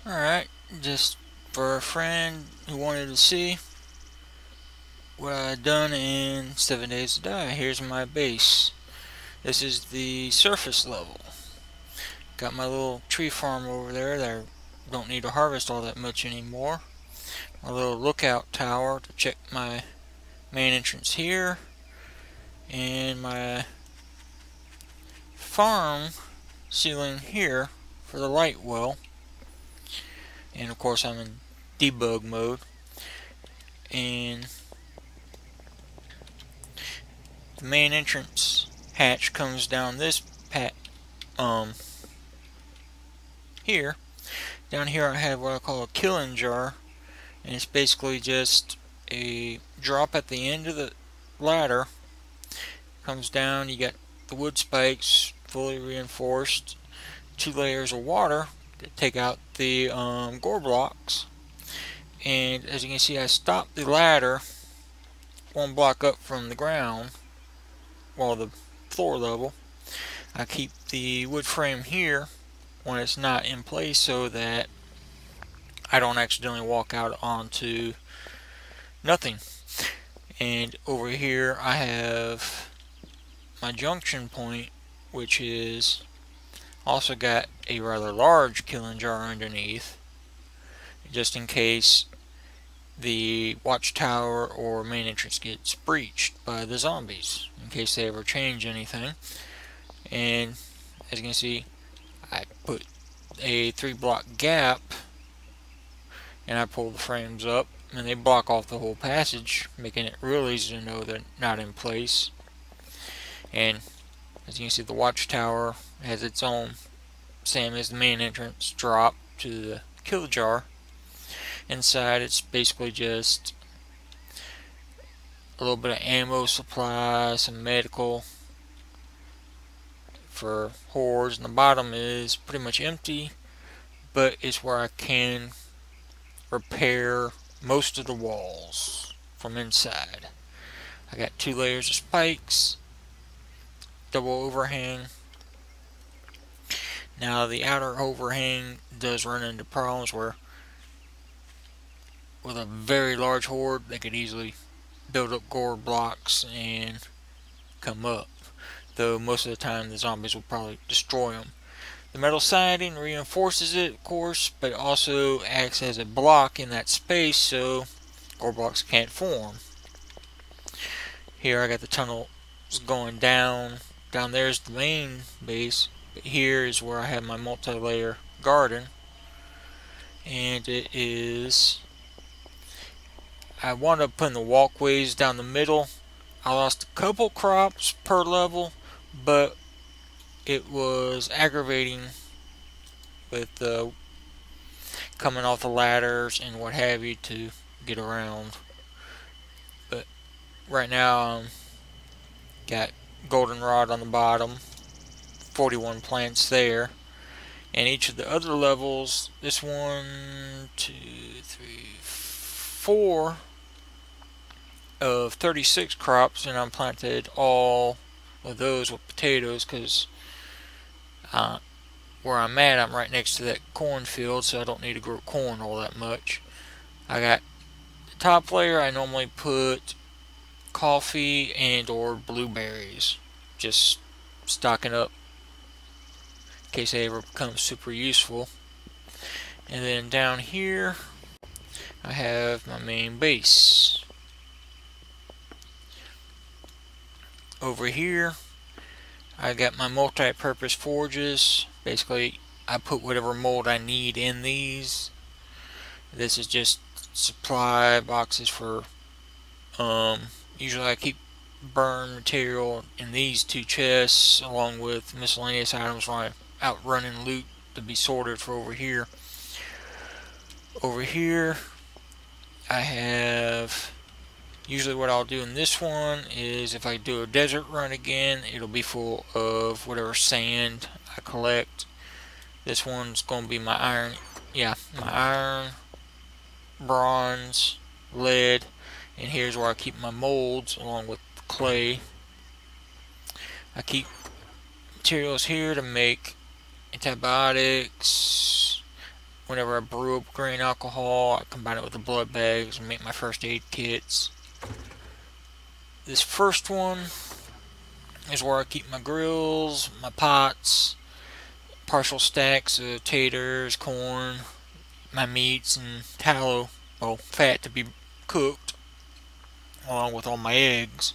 Alright, just for a friend who wanted to see what I had done in 7 Days to Die, here's my base. This is the surface level. Got my little tree farm over there that I don't need to harvest all that much anymore. My little lookout tower to check my main entrance here. And my farm ceiling here for the light well. And of course I'm in debug mode. And the main entrance hatch comes down this here. Down here I have what I call a killing jar, and it's basically just a drop at the end of the ladder. Comes down, you got the wood spikes fully reinforced, 2 layers of water to take out the gore blocks, and as you can see I stopped the ladder 1 block up from the ground, well, the floor level. I keep the wood frame here when it's not in place so that I don't accidentally walk out onto nothing. And over here I have my junction point, which is also got a rather large killing jar underneath, just in case the watchtower or main entrance gets breached by the zombies, in case they ever change anything. And as you can see, I put a 3-block gap and I pull the frames up and they block off the whole passage, making it real easy to know they're not in place. And as you can see, the watchtower has its own, same as the main entrance, drop to the kill jar. Inside it's basically just a little bit of ammo supply, some medical for hordes, and the bottom is pretty much empty, but it's where I can repair most of the walls from inside. I got 2 layers of spikes, double overhang. Now the outer overhang does run into problems where with a very large horde they could easily build up gore blocks and come up, though most of the time the zombies will probably destroy them. The metal siding reinforces it, of course, but it also acts as a block in that space so gore blocks can't form. Here I got the tunnels going down. Down there's the main base, but here is where I have my multi-layer garden. And it is, I wound up putting the walkways down the middle. I lost a couple crops per level, but it was aggravating with coming off the ladders and what have you to get around. But right now got goldenrod on the bottom, 41 plants there, and each of the other levels, this 1, 2, 3, 4 of 36 crops, and I planted all of those with potatoes because where I'm at, I'm right next to that cornfield, so I don't need to grow corn all that much. I got the top layer, I normally put coffee and or blueberries, just stocking up in case they ever become super useful. And then down here I have my main base. Over here I got my multi-purpose forges. Basically I put whatever mold I need in these. This is just supply boxes for usually I keep burn material in these 2 chests along with miscellaneous items when I'm out running loot to be sorted for over here. Over here I have, usually what I'll do in this one is if I do a desert run again, it'll be full of whatever sand I collect. This one's going to be my iron, my iron, bronze, lead, and here's where I keep my molds along with clay. I keep materials here to make antibiotics, whenever I brew up grain alcohol, I combine it with the blood bags and make my first aid kits. This first one is where I keep my grills, my pots, partial stacks of taters, corn, my meats, and tallow, well, fat to be cooked, along with all my eggs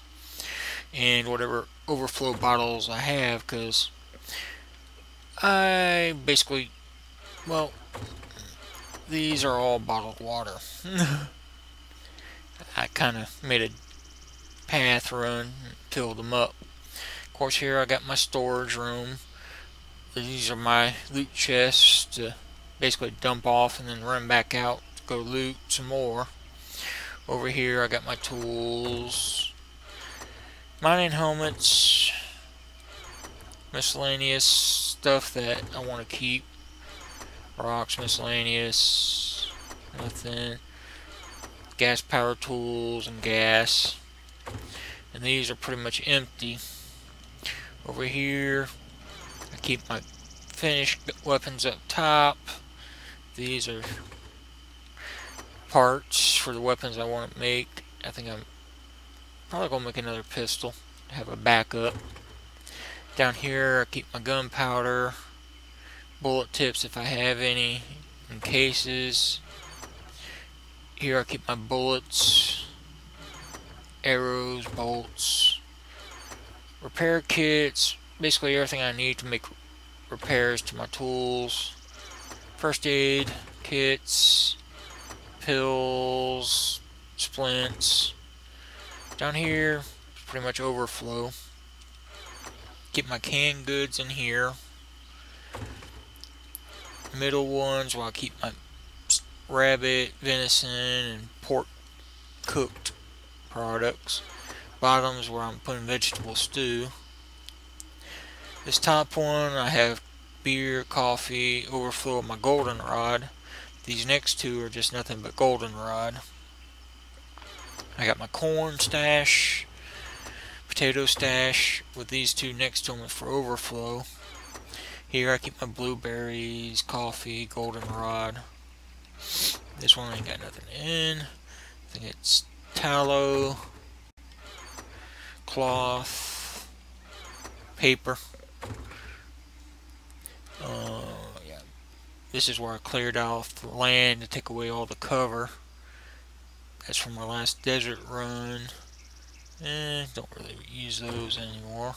and whatever overflow bottles I have, because I basically, well, these are all bottled water. I kind of made a path run and filled them up. Of course, here I got my storage room. These are my loot chests to basically dump off and then run back out to go loot some more. Over here I got my tools, mining helmets, miscellaneous stuff that I want to keep, rocks, miscellaneous, nothing, gas power tools and gas, and these are pretty much empty. Over here I keep my finished weapons up top. These are parts for the weapons I want to make. I think I'm probably going to make another pistol to have a backup. Down here I keep my gunpowder, bullet tips if I have any, in cases. Here I keep my bullets, arrows, bolts, repair kits, basically everything I need to make repairs to my tools, first aid kits, pills, splints. Down here, pretty much overflow. Keep my canned goods in here. Middle ones where I keep my rabbit, venison, and pork cooked products. Bottoms where I'm putting vegetable stew. This top one I have beer, coffee, overflow of my goldenrod. These next two are just nothing but goldenrod. I got my corn stash, potato stash, with these two next to them for overflow. Here I keep my blueberries, coffee, goldenrod. This one ain't got nothing in. I think it's tallow, cloth, paper. Yeah. This is where I cleared off the land to take away all the cover. That's from my last desert run. Don't really use those anymore.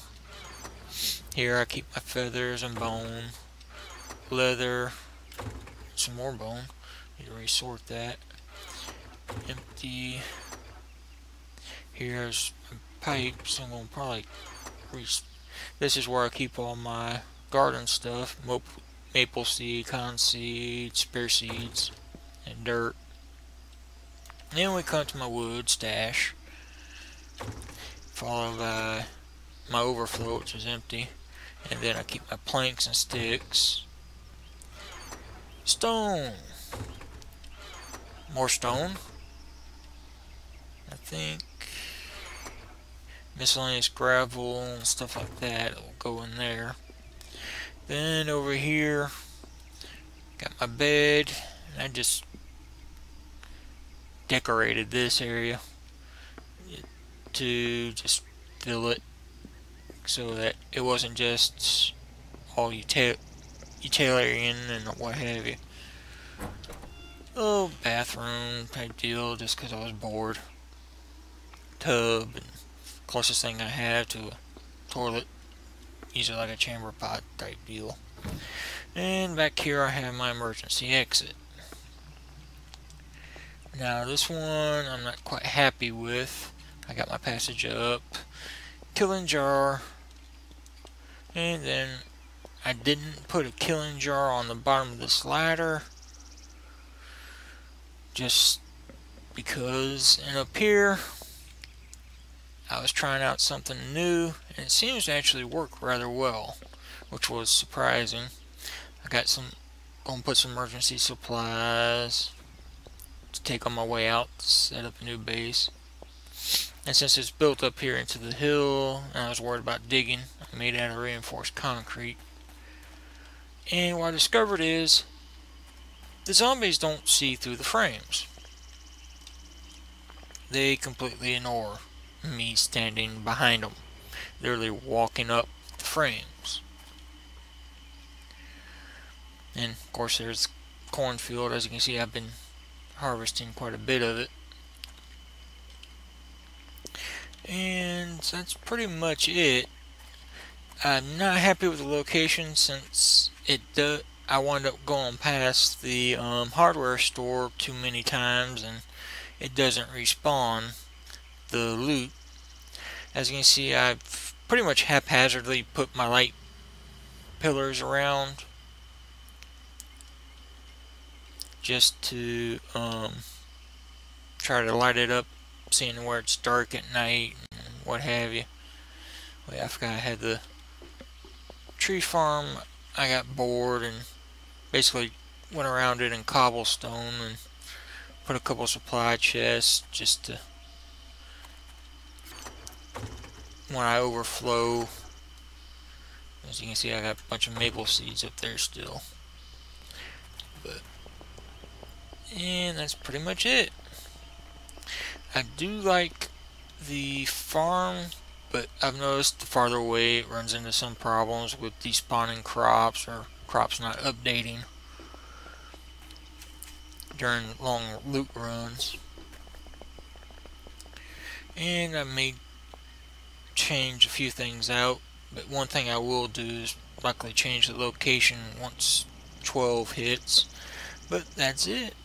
Here I keep my feathers and bone, leather, some more bone. Need to resort that. Empty. Here's my pipes. I'm gonna probably this is where I keep all my garden stuff: maple seed, cotton seed, spear seeds, and dirt. Then we come to my wood stash, followed by my overflow, which is empty, and then I keep my planks and sticks. Stone. More stone. I think miscellaneous gravel and stuff like that will go in there. Then over here, got my bed, and I just decorated this area to just fill it so that it wasn't just all utilitarian and what have you. Oh, bathroom type deal, just because I was bored. Tub, and closest thing I have to a toilet, usually like a chamber pot type deal. And back here I have my emergency exit. Now this one I'm not quite happy with. I got my passage up, killing jar, and then I didn't put a killing jar on the bottom of this ladder just because. And up here I was trying out something new and it seems to actually work rather well, which was surprising. I got gonna put some emergency supplies to take on my way out to set up a new base. And since it's built up here into the hill and I was worried about digging, I made it out of reinforced concrete. And what I discovered is the zombies don't see through the frames. They completely ignore me standing behind them, literally walking up the frames. And of course there's cornfield. As you can see, I've been harvesting quite a bit of it. And that's pretty much it. I'm not happy with the location since I wound up going past the hardware store too many times and it doesn't respawn the loot. As you can see, I've pretty much haphazardly put my light pillars around just to try to light it up, seeing where it's dark at night and what have you. Wait, I forgot I had the tree farm. I got bored and basically went around it in cobblestone and put a couple supply chests just to, when I overflow. As you can see, I got a bunch of maple seeds up there still. And that's pretty much it. I do like the farm, but I've noticed the farther away it runs into some problems with despawning crops or crops not updating during long loot runs. And I may change a few things out, but one thing I will do is likely change the location once 12 hits. But that's it.